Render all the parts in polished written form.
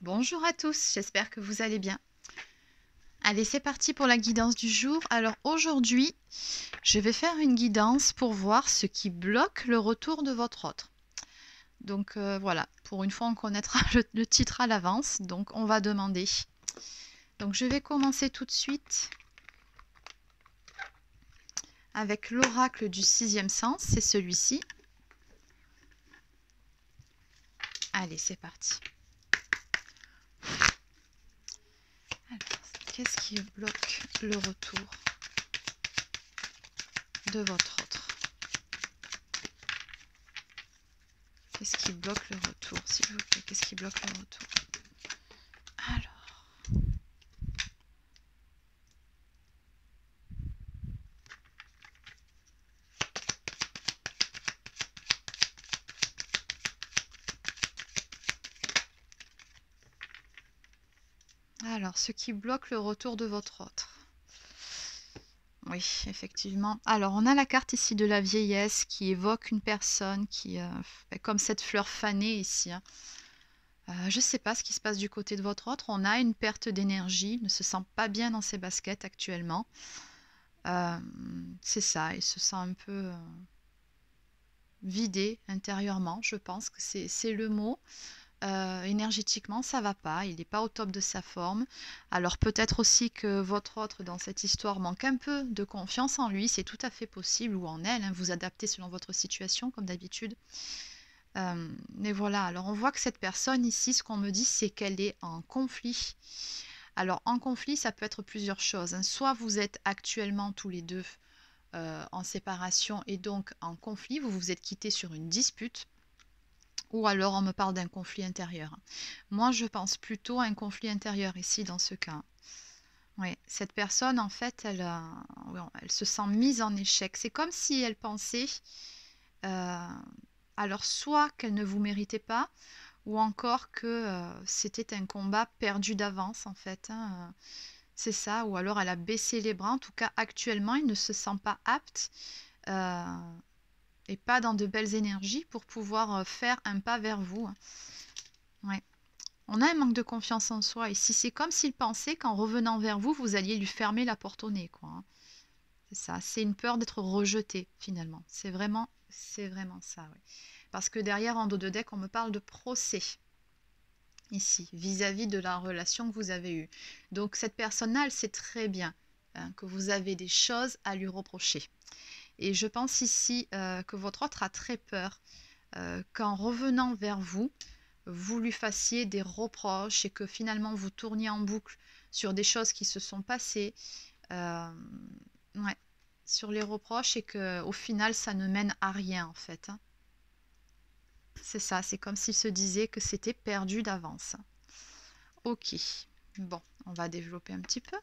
Bonjour à tous, j'espère que vous allez bien. Allez, c'est parti pour la guidance du jour. Alors aujourd'hui, je vais faire une guidance pour voir ce qui bloque le retour de votre autre. Donc voilà, pour une fois on connaîtra le titre à l'avance, donc on va demander. Donc je vais commencer tout de suite avec l'oracle du sixième sens, c'est celui-ci. Allez, c'est parti. Alors, qu'est-ce qui bloque le retour de votre autre? Qu'est-ce qui bloque le retour, s'il vous plaît? Qu'est-ce qui bloque le retour? Alors, ce qui bloque le retour de votre autre. Oui, effectivement. Alors, on a la carte ici de la vieillesse qui évoque une personne qui, comme cette fleur fanée ici, hein. Je ne sais pas ce qui se passe du côté de votre autre. On a une perte d'énergie, ne se sent pas bien dans ses baskets actuellement. C'est ça, il se sent un peu vidé intérieurement, je pense que c'est le mot. Énergétiquement, ça va pas, il n'est pas au top de sa forme. Alors peut-être aussi que votre autre dans cette histoire manque un peu de confiance en lui, c'est tout à fait possible, ou en elle, hein, vous adaptez selon votre situation comme d'habitude. Mais voilà, alors on voit que cette personne ici, ce qu'on me dit, c'est qu'elle est en conflit. Alors en conflit, ça peut être plusieurs choses, hein. Soit vous êtes actuellement tous les deux en séparation et donc en conflit, vous vous êtes quittés sur une dispute. Ou alors on me parle d'un conflit intérieur. Moi, je pense plutôt à un conflit intérieur ici, dans ce cas. Oui, cette personne, en fait, elle se sent mise en échec. C'est comme si elle pensait, alors soit qu'elle ne vous méritait pas, ou encore que c'était un combat perdu d'avance, en fait, hein. C'est ça, ou alors elle a baissé les bras. En tout cas, actuellement, elle ne se sent pas apte. Et pas dans de belles énergies pour pouvoir faire un pas vers vous. Ouais. On a un manque de confiance en soi ici. C'est comme s'il pensait qu'en revenant vers vous, vous alliez lui fermer la porte au nez, quoi. C'est ça. C'est une peur d'être rejeté, finalement. C'est vraiment ça, oui. Parce que derrière, en dos de deck, on me parle de procès. Ici, vis-à-vis de la relation que vous avez eue. Donc, cette personne-là, elle sait très bien que vous avez des choses à lui reprocher. Et je pense ici que votre autre a très peur qu'en revenant vers vous, vous lui fassiez des reproches et que finalement vous tourniez en boucle sur des choses qui se sont passées, ouais, sur les reproches et qu'au final ça ne mène à rien en fait, hein. C'est ça, c'est comme s'il se disait que c'était perdu d'avance. Ok, bon, on va développer un petit peu.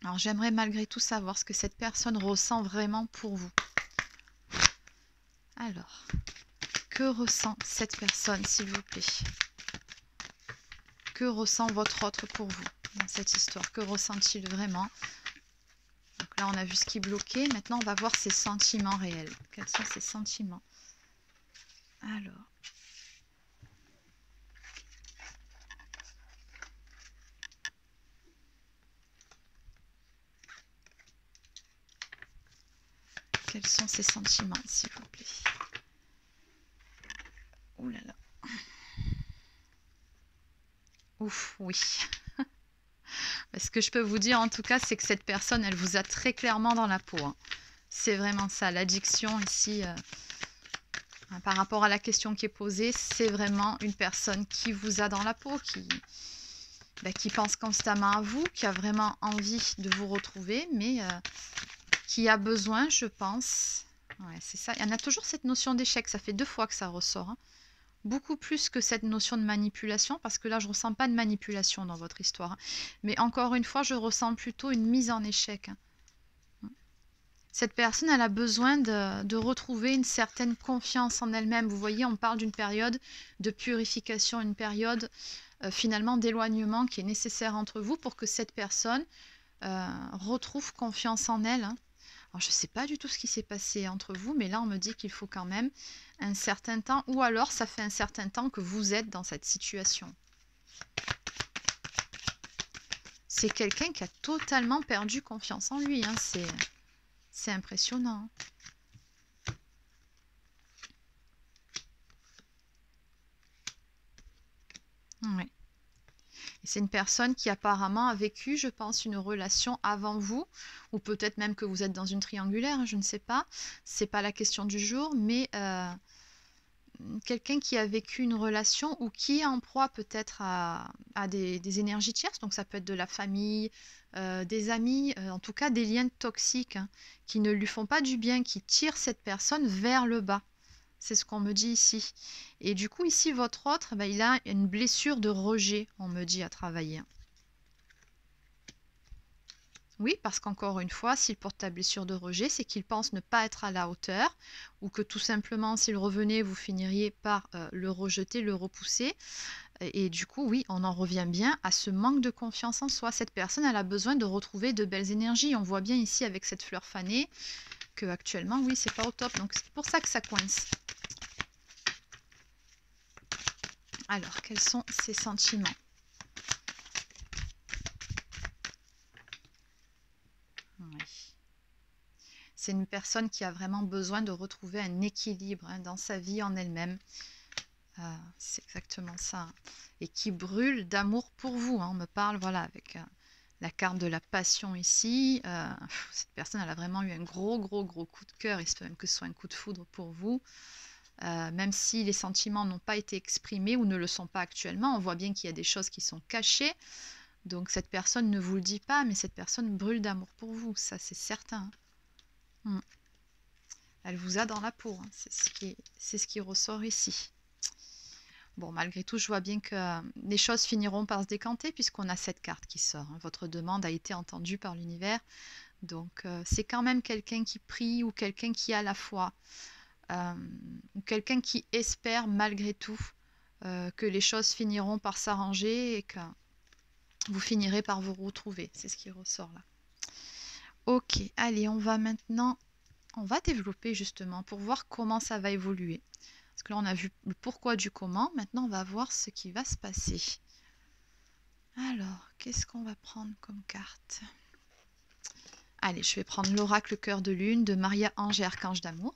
Alors j'aimerais malgré tout savoir ce que cette personne ressent vraiment pour vous. Alors, que ressent cette personne, s'il vous plaît? Que ressent votre autre pour vous dans cette histoire? Que ressent-il vraiment? Donc là, on a vu ce qui bloquait. Maintenant, on va voir ses sentiments réels. Quels sont ses sentiments? Alors. Quels sont ses sentiments, s'il vous plaît? Ouh là là. Ouf, oui. Ce que je peux vous dire, en tout cas, c'est que cette personne, elle vous a très clairement dans la peau, hein. C'est vraiment ça. L'addiction, ici, par rapport à la question qui est posée, c'est vraiment une personne qui vous a dans la peau, qui pense constamment à vous, qui a vraiment envie de vous retrouver, mais qui a besoin, je pense. Ouais, c'est ça. Il y en a toujours cette notion d'échec. Ça fait 2 fois que ça ressort, hein. Beaucoup plus que cette notion de manipulation, parce que là, je ne ressens pas de manipulation dans votre histoire, hein. Mais encore une fois, je ressens plutôt une mise en échec, hein. Cette personne, elle a besoin de retrouver une certaine confiance en elle-même. Vous voyez, on parle d'une période de purification, une période finalement d'éloignement qui est nécessaire entre vous pour que cette personne retrouve confiance en elle, hein. Alors, je ne sais pas du tout ce qui s'est passé entre vous, mais là, on me dit qu'il faut quand même un certain temps, ou alors ça fait un certain temps que vous êtes dans cette situation. C'est quelqu'un qui a totalement perdu confiance en lui, hein. C'est impressionnant. Ouais. C'est une personne qui apparemment a vécu, je pense, une relation avant vous, ou peut-être même que vous êtes dans une triangulaire, hein, je ne sais pas. C'est pas la question du jour, mais quelqu'un qui a vécu une relation ou qui est en proie peut-être à des énergies tierces, donc ça peut être de la famille, des amis, en tout cas des liens toxiques, hein, qui ne lui font pas du bien, qui tirent cette personne vers le bas. C'est ce qu'on me dit ici. Et du coup, ici, votre autre, ben, il a une blessure de rejet, on me dit, à travailler. Oui, parce qu'encore une fois, s'il porte la blessure de rejet, c'est qu'il pense ne pas être à la hauteur, ou que tout simplement, s'il revenait, vous finiriez par le rejeter, le repousser. Et du coup, oui, on en revient bien à ce manque de confiance en soi. Cette personne, elle a besoin de retrouver de belles énergies. On voit bien ici avec cette fleur fanée que actuellement, oui, c'est pas au top. Donc c'est pour ça que ça coince. Alors, quels sont ses sentiments? Oui. C'est une personne qui a vraiment besoin de retrouver un équilibre, hein, dans sa vie en elle-même. C'est exactement ça. Et qui brûle d'amour pour vous, hein. On me parle, voilà, avec la carte de la passion ici. Cette personne, elle a vraiment eu un gros coup de cœur. Il se peut même que ce soit un coup de foudre pour vous. Même si les sentiments n'ont pas été exprimés ou ne le sont pas actuellement, on voit bien qu'il y a des choses qui sont cachées. Donc cette personne ne vous le dit pas, mais cette personne brûle d'amour pour vous, ça c'est certain. Elle vous a dans la peau, hein. C'est ce qui ressort ici. Bon, malgré tout, je vois bien que les choses finiront par se décanter puisqu'on a cette carte qui sort, hein. Votre demande a été entendue par l'univers. Donc, c'est quand même quelqu'un qui prie ou quelqu'un qui a la foi. Ou quelqu'un qui espère malgré tout que les choses finiront par s'arranger et que vous finirez par vous retrouver. C'est ce qui ressort là. Ok, allez, on va maintenant... On va développer justement pour voir comment ça va évoluer. Parce que là, on a vu le pourquoi du comment. Maintenant, on va voir ce qui va se passer. Alors, qu'est-ce qu'on va prendre comme carte? Allez, je vais prendre l'oracle cœur de lune de Maria Ange et Archange d'amour.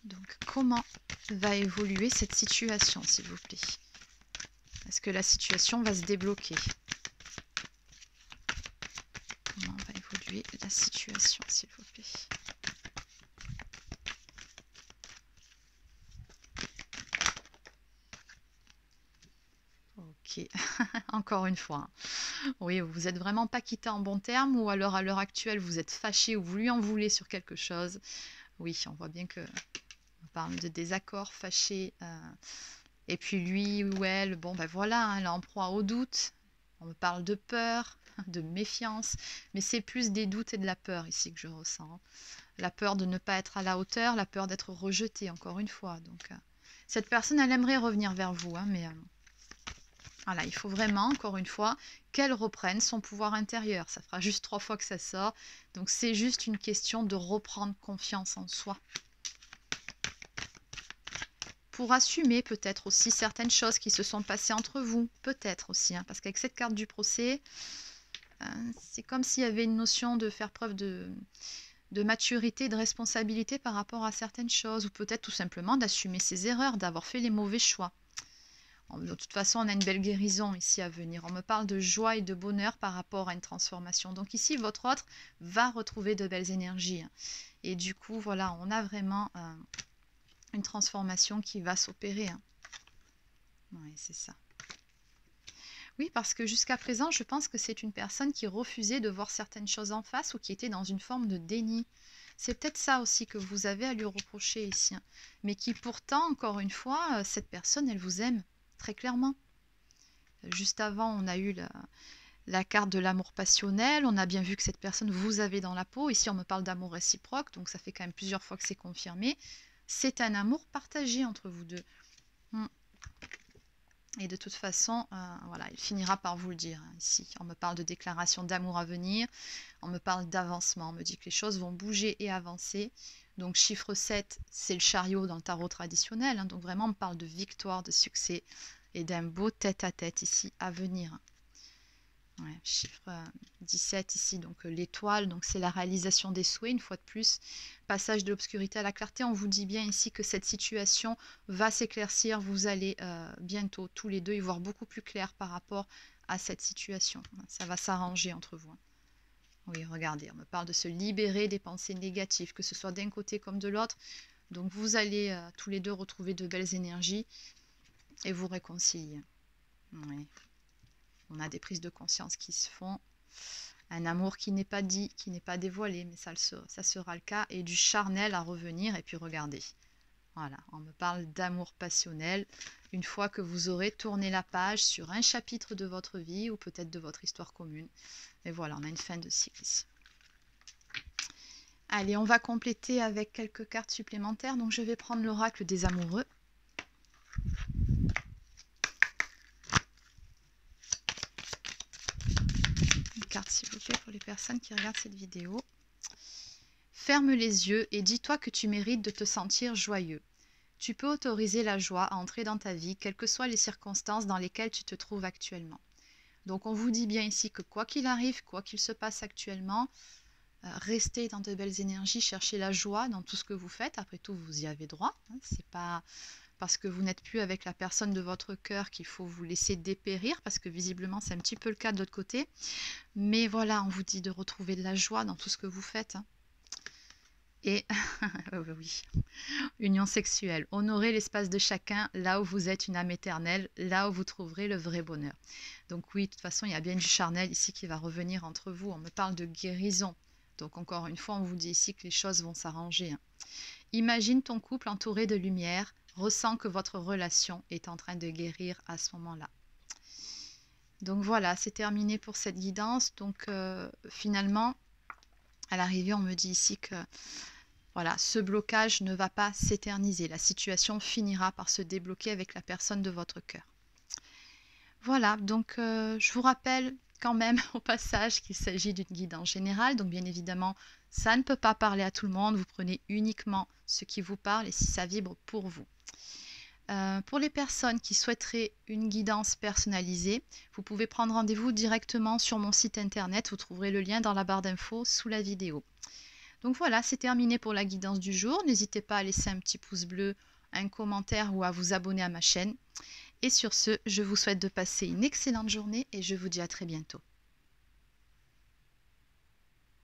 Donc, comment va évoluer cette situation, s'il vous plaît? Est-ce que la situation va se débloquer? Comment va évoluer la situation, s'il vous plaît? Ok, encore une fois. Oui, vous n'êtes vraiment pas quitté en bon terme, ou alors à l'heure actuelle, vous êtes fâché ou vous lui en voulez sur quelque chose. Oui, on voit bien que on parle de désaccord, fâché. Et puis lui ou elle, bon ben voilà, hein, elle est en proie au doute. On me parle de peur, de méfiance, mais c'est plus des doutes et de la peur ici que je ressens. La peur de ne pas être à la hauteur, la peur d'être rejetée, encore une fois. Donc, cette personne, elle aimerait revenir vers vous, hein, mais voilà, il faut vraiment, encore une fois, qu'elle reprenne son pouvoir intérieur. Ça fera juste 3 fois que ça sort. Donc, c'est juste une question de reprendre confiance en soi. Pour assumer peut-être aussi certaines choses qui se sont passées entre vous. Peut-être aussi, hein, parce qu'avec cette carte du procès, c'est comme s'il y avait une notion de faire preuve de maturité, de responsabilité par rapport à certaines choses. Ou peut-être tout simplement d'assumer ses erreurs, d'avoir fait les mauvais choix. De toute façon, on a une belle guérison ici à venir. On me parle de joie et de bonheur par rapport à une transformation. Donc ici, votre autre va retrouver de belles énergies. Et du coup, voilà, on a vraiment une transformation qui va s'opérer. Oui, c'est ça. Oui, parce que jusqu'à présent, je pense que c'est une personne qui refusait de voir certaines choses en face ou qui était dans une forme de déni. C'est peut-être ça aussi que vous avez à lui reprocher ici. Mais qui pourtant, encore une fois, cette personne, elle vous aime. Très clairement. Juste avant, on a eu la carte de l'amour passionnel. On a bien vu que cette personne vous avait dans la peau. Ici, on me parle d'amour réciproque. Donc, ça fait quand même plusieurs fois que c'est confirmé. C'est un amour partagé entre vous deux. Et de toute façon, voilà, il finira par vous le dire, hein, ici. On me parle de déclaration d'amour à venir, on me parle d'avancement, on me dit que les choses vont bouger et avancer. Donc chiffre 7, c'est le chariot dans le tarot traditionnel, hein, donc vraiment on me parle de victoire, de succès et d'un beau tête-à-tête ici à venir. Ouais, chiffre 17 ici, donc l'étoile, donc c'est la réalisation des souhaits, une fois de plus. Passage de l'obscurité à la clarté, on vous dit bien ici que cette situation va s'éclaircir, vous allez bientôt tous les deux y voir beaucoup plus clair par rapport à cette situation. Ça va s'arranger entre vous. Oui, regardez, on me parle de se libérer des pensées négatives, que ce soit d'un côté comme de l'autre. Donc vous allez tous les deux retrouver de belles énergies et vous réconcilier. Oui. On a des prises de conscience qui se font, un amour qui n'est pas dit, qui n'est pas dévoilé, mais ça sera le cas, et du charnel à revenir, et puis regardez, voilà, on me parle d'amour passionnel, une fois que vous aurez tourné la page sur un chapitre de votre vie, ou peut-être de votre histoire commune, et voilà, on a une fin de cycle ici. Allez, on va compléter avec quelques cartes supplémentaires, donc je vais prendre l'oracle des amoureux. Carte s'il vous plaît pour les personnes qui regardent cette vidéo. Ferme les yeux et dis-toi que tu mérites de te sentir joyeux. Tu peux autoriser la joie à entrer dans ta vie, quelles que soient les circonstances dans lesquelles tu te trouves actuellement. Donc on vous dit bien ici que quoi qu'il arrive, quoi qu'il se passe actuellement, restez dans de belles énergies, cherchez la joie dans tout ce que vous faites. Après tout, vous y avez droit. Hein, c'est pas parce que vous n'êtes plus avec la personne de votre cœur qu'il faut vous laisser dépérir, parce que visiblement c'est un petit peu le cas de l'autre côté. Mais voilà, on vous dit de retrouver de la joie dans tout ce que vous faites. Hein. Et oui, union sexuelle. Honorez l'espace de chacun, là où vous êtes une âme éternelle, là où vous trouverez le vrai bonheur. Donc oui, de toute façon, il y a bien du charnel ici qui va revenir entre vous. On me parle de guérison. Donc encore une fois, on vous dit ici que les choses vont s'arranger. Hein. Imagine ton couple entouré de lumière. Ressens que votre relation est en train de guérir à ce moment-là. Donc voilà, c'est terminé pour cette guidance. Donc finalement, à l'arrivée, on me dit ici que voilà, ce blocage ne va pas s'éterniser. La situation finira par se débloquer avec la personne de votre cœur. Voilà, donc je vous rappelle quand même au passage qu'il s'agit d'une guidance générale. Donc bien évidemment, ça ne peut pas parler à tout le monde. Vous prenez uniquement ce qui vous parle et si ça vibre pour vous. Pour les personnes qui souhaiteraient une guidance personnalisée, vous pouvez prendre rendez-vous directement sur mon site internet. Vous trouverez le lien dans la barre d'infos sous la vidéo. Donc voilà, c'est terminé pour la guidance du jour. N'hésitez pas à laisser un petit pouce bleu, un commentaire ou à vous abonner à ma chaîne. Et sur ce, je vous souhaite de passer une excellente journée et je vous dis à très bientôt.